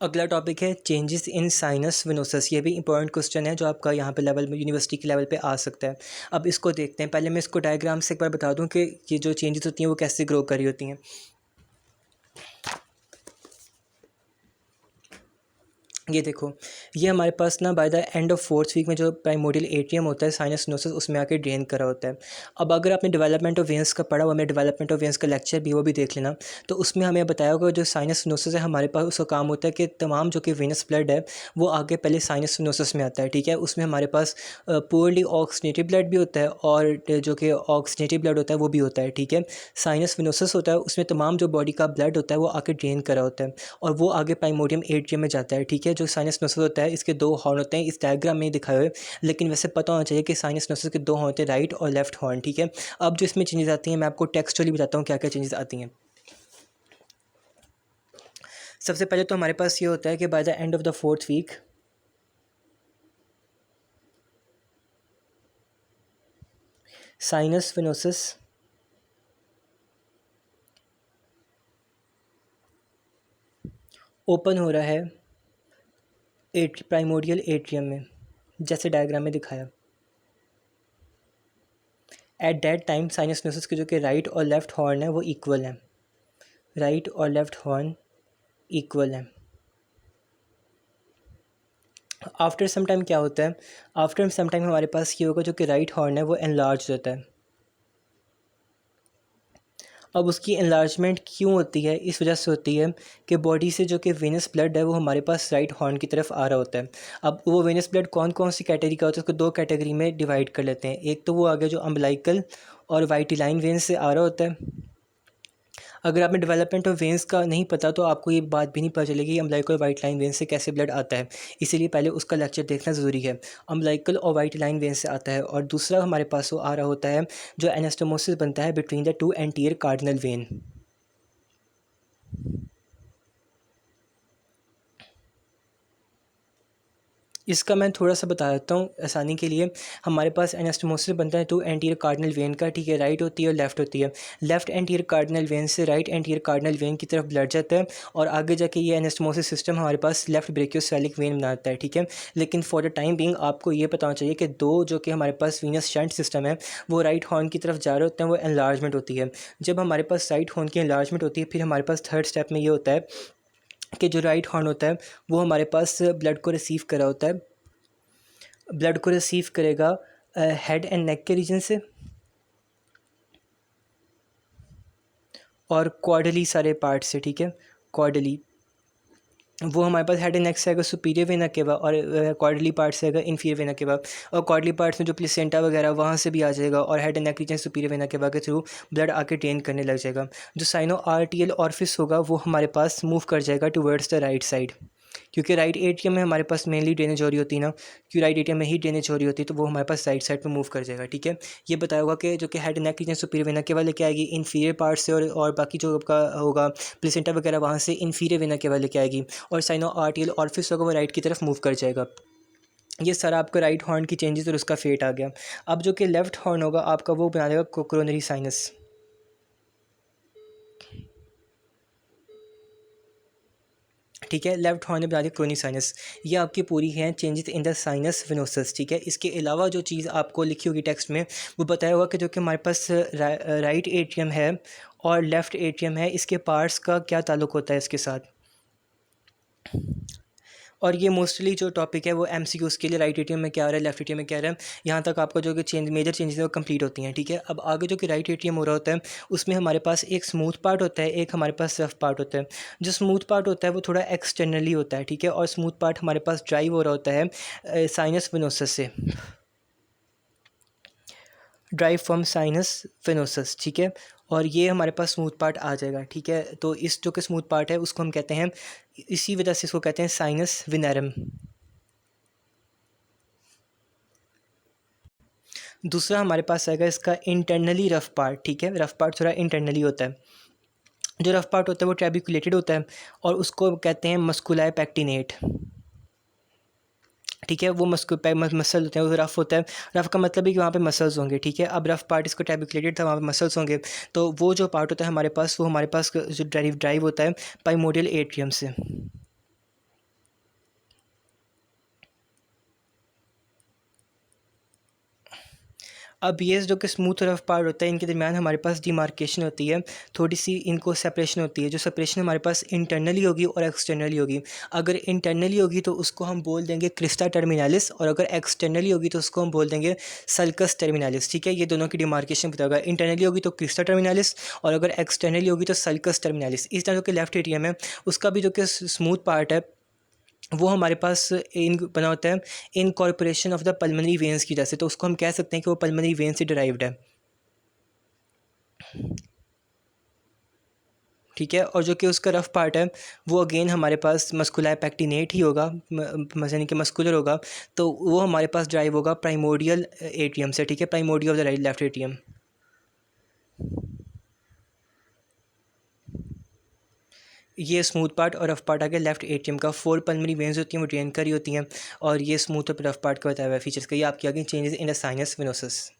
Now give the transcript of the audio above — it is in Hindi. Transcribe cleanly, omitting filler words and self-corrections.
अगला टॉपिक है चेंजेस इन साइनस वेनोसस। ये भी इंपॉर्टेंट क्वेश्चन है जो आपका यहाँ पे लेवल में यूनिवर्सिटी के लेवल पे आ सकता है। अब इसको देखते हैं। पहले मैं इसको डायग्राम से एक बार बता दूँ कि ये जो चेंजेस होती हैं वो कैसे ग्रो कर रही होती हैं। ये देखो, ये हमारे पास ना by the end of fourth week में जो प्राइमोडियल एट्रियम होता है साइनस वेनोसस उसमें आके ड्रेन करा होता है। अब अगर आपने डेवलपमेंट ऑफ वेन्स का पढ़ा हुआ, मैं डेवलपमेंट ऑफ वेन्स का लेक्चर भी वो भी देख लेना, तो उसमें हमें बताया होगा जो साइनस वेनोसस है हमारे पास उसका काम होता है कि तमाम जो कि वेनस ब्लड है वो आगे पहले साइनस वेनोसस में आता है। ठीक है, उसमें हमारे पास पुअरली ऑक्सीनेटिव ब्लड भी होता है और जो कि ऑक्सीनेटिव ब्लड होता है वो भी होता है। ठीक है, साइनस वेनोसस होता है उसमें तमाम जो बॉडी का ब्लड होता है वो आके ड्रेन करा होता है और वो आगे प्राइमोडियम एट्रियम में जाता है। ठीक है, जो साइनस नोसस होता है इसके दो हॉर्न होते हैं, इस डायग्राम में दिखाए हुए, लेकिन वैसे पता होना चाहिए कि साइनस नोसस के दो हॉर्न होते हैं, राइट और लेफ्ट हॉर्न। ठीक है, अब जो इसमें चेंजेस आती हैं मैं आपको टेक्सचुअली बताता हूँ क्या क्या चेंजेस आती हैं। सबसे पहले तो हमारे पास ये होता है कि by the end of the fourth week sinus venosus open हो रहा है प्राइमोडियल एट्रियम में, जैसे डायग्राम में दिखाया। At that time sinus venosus के जो कि राइट और लेफ्ट हॉर्न है वो इक्वल है, राइट और लेफ्ट हॉर्न इक्वल है। आफ्टर सम टाइम क्या होता है, आफ्टर सम टाइम हमारे पास ये होगा जो कि राइट हॉर्न है वो एनलार्ज होता है। अब उसकी एनलार्जमेंट क्यों होती है, इस वजह से होती है कि बॉडी से जो कि वेनस ब्लड है वो हमारे पास राइट हॉर्न की तरफ आ रहा होता है। अब वो वेनस ब्लड कौन कौन सी कैटेगरी का होता है उसको दो कैटेगरी में डिवाइड कर लेते हैं। एक तो वो आगे जो अम्बलाइकल और वाइटिलाइन वेन से आ रहा होता है। अगर आपने डेवलपमेंट ऑफ वेंस का नहीं पता तो आपको ये बात भी नहीं पता चलेगी अम्बलाइकल वाइट लाइन वेन से कैसे ब्लड आता है, इसीलिए पहले उसका लेक्चर देखना ज़रूरी है। अम्बलाइकल और वाइट लाइन वेन से आता है। और दूसरा हमारे पास वो आ रहा होता है जो एनास्टोमोसिस बनता है between the two anterior cardinal when. इसका मैं थोड़ा सा बता देता हूँ आसानी के लिए। हमारे पास एनास्टोमोसिस बनता है तो एंटीरियर कार्डिनल वेन का। ठीक है, राइट होती है और लेफ्ट होती है। लेफ्ट एंटीरियर कार्डिनल वेन से राइट एंटीरियर कार्डिनल वेन की तरफ ब्लड जाता है और आगे जाके ये एनास्टोमोसिस सिस्टम हमारे पास लेफ्ट ब्रेकियोसेफालिक वेन बनाता है। ठीक है, लेकिन फॉर द टाइम बिंग आपको ये पता होना चाहिए कि दो जो कि हमारे पास वीनस शंट सिस्टम है वो राइट हॉर्न की तरफ जा रहे होते हैं, वो एनलार्जमेंट होती है। जब हमारे पास राइट हॉर्न की एनलार्जमेंट होती है फिर हमारे पास थर्ड स्टेप में ये होता है कि जो राइट हॉर्न होता है वो हमारे पास ब्लड को रिसीव करा होता है, ब्लड को रिसीव करेगा हेड एंड नेक के रीजन से और क्वार्डली सारे पार्ट से। ठीक है, क्वार्डली वो हमारे पास हेड एंड नेक से आएगा सुपीरियर वेना केवा और क्वार्डली पार्ट से आएगा इन्फीरियर वेना केवा। और क्वार्डली पार्ट्स में जो प्लेसेंटा वगैरह वहाँ से भी आ जाएगा और head and neck region superior vena cava के थ्रू ब्लड आके ड्रेन करने लग जाएगा। जो साइनो आर्टियल ऑरिफिस होगा वो हमारे पास मूव कर जाएगा टुवर्ड्स द राइट साइड, क्योंकि राइट एट्रियम में हमारे पास मेनली ड्रेनेज हो रही होती है ना, क्योंकि राइट एट्रियम में ही ड्रेनेज हो रही होती है तो वो हमारे पास राइट साइड पे मूव कर जाएगा। ठीक है, ये बताया होगा कि जो कि head neck region superior vena cava लेके आएगी इन्फीरियर पार्ट से और बाकी जो आपका होगा प्लेसेंटा वगैरह वहाँ से इन्फीरियर वेना केवा लेके आएगी और साइनो आर्टियल ऑरिफिस होगा वो राइट की तरफ मूव कर जाएगा। ये सारा आपका राइट हॉर्न की चेंजेस और उसका फेट आ गया। अब जो कि लेफ्ट हॉर्न होगा आपका वो बना देगा कोरोनरी साइनस। ठीक है, लेफ्ट हॉर्न ने बना दी क्रोनी साइनस। ये आपकी पूरी है changes in the sinus venosus. ठीक है, इसके अलावा जो चीज़ आपको लिखी होगी टेक्स्ट में वो बताया होगा कि जो कि हमारे पास राइट एट्रियम है और लेफ्ट एट्रियम है, इसके पार्ट्स का क्या ताल्लुक होता है इसके साथ। और ये मोस्टली जो टॉपिक है वो एमसीक्यूज़ के लिए राइट एटीएम में क्या आ रहा है लेफ्ट एटीएम में क्या आ रहा है, यहाँ तक आपका जो कि चेंज मेजर चेंजेस है वो कंप्लीट होती हैं। ठीक है, अब आगे जो कि राइट एटीएम हो रहा होता है उसमें हमारे पास एक स्मूथ पार्ट होता है, एक हमारे पास रफ पार्ट होता है। जो स्मूथ पार्ट होता है वो थोड़ा एक्सटर्नली होता है। ठीक है, और स्मूथ पार्ट हमारे पास ड्राइव हो रहा होता है साइनस वेनोसस से, ड्राइव फ्रॉम साइनस वेनोसस। ठीक है, और ये हमारे पास स्मूथ पार्ट आ जाएगा। ठीक है, तो इस जो कि स्मूथ पार्ट है उसको हम कहते हैं, इसी वजह से इसको कहते हैं साइनस वेनरम। दूसरा हमारे पास आएगा इसका इंटरनली रफ पार्ट। ठीक है, रफ पार्ट थोड़ा इंटरनली होता है। जो रफ पार्ट होता है वो ट्रेबिकुलेटेड होता है और उसको कहते हैं मस्कुलाई पैक्टिनेट। ठीक है, वो मसल होते हैं, वो रफ़ होता है। रफ़ का मतलब है कि वहाँ पे मसल्स होंगे। ठीक है, अब रफ़ पार्ट इसको ट्रेबिकुलेटेड था, वहाँ पे मसल्स होंगे, तो वो जो पार्ट होता है हमारे पास वो हमारे पास जो ड्राइव होता है प्राइमोडियल एट्रियम से। अब ये जो कि स्मूथ और रफ पार्ट होता है, इनके दरमियान हमारे पास डिमार्केशन होती है, थोड़ी सी इनको सेपरेशन होती है। जो सेपरेशन हमारे पास इंटरनली होगी और एक्सटर्नली होगी। अगर इंटरनली होगी तो उसको हम बोल देंगे क्रिस्टा टर्मिनालिस, और अगर एक्सटर्नली होगी तो उसको हम बोल देंगे सल्कस टर्मिनालिस। ठीक है, ये दोनों की डिमार्केशन पता होगा। इंटरनली होगी तो क्रिस्टा टर्मिनालिस, और अगर एक्सटर्नली होगी तो सल्कस टर्मिनालिस। इस तरह के लेफ्ट एट्रियम है, उसका भी जो कि स्मूथ पार्ट है वो हमारे पास इन बना होता है इन corporation of the pulmonary veins की वजह से, तो उसको हम कह सकते हैं कि वो पल्मनरी वेन से डिराइव्ड है। ठीक है, और जो कि उसका रफ पार्ट है वो अगेन हमारे पास मस्कुलार पैक्टिनेट ही होगा, यानी कि मस्कुलर होगा, तो वो हमारे पास ड्राइव होगा प्राइमोडियल एट्रियम से। ठीक है, primordial of the right left atrium. ये स्मूथ पार्ट और रफ पार्ट आ गया लेफ्ट एट्रियम का। 4 पल्मनरी वेन्स होती हैं, वो ड्रेन करी होती हैं, और ये स्मूथ और रफ पार्ट का बताया हुआ फीचर्स का। ये आपकी आ गई changes in the sinus venosus.